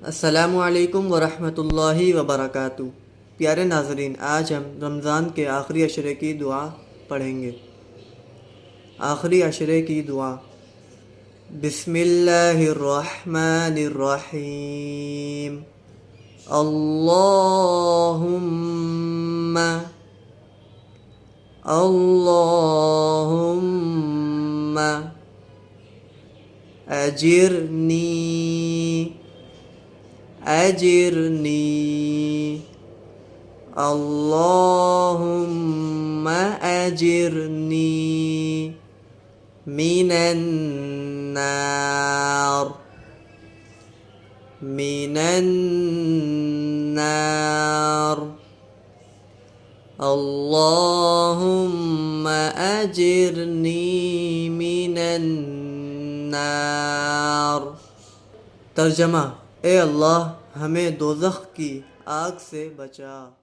अस्सलामुअलैकुम वरहमतुल्लाहि वबरकातुहू। प्यारे नाज़रीन, आज हम रमज़ान के आखिरी अशरे की दुआ पढ़ेंगे। आखिरी अशरे की दुआ। बिस्मिल्लाहिर्रहमानिर्रहीम। अल्लाहुम्मा अल्लाहुम्मा अजिरनी अजिरनी अल्लाहुम्मा अजिरनी मिनन्नार मिनन्नार अल्लाहुम्मा अजिरनी मिनन्नार। तर्जमा: ए अल्लाह, हमें दोज़ख की आग से बचा।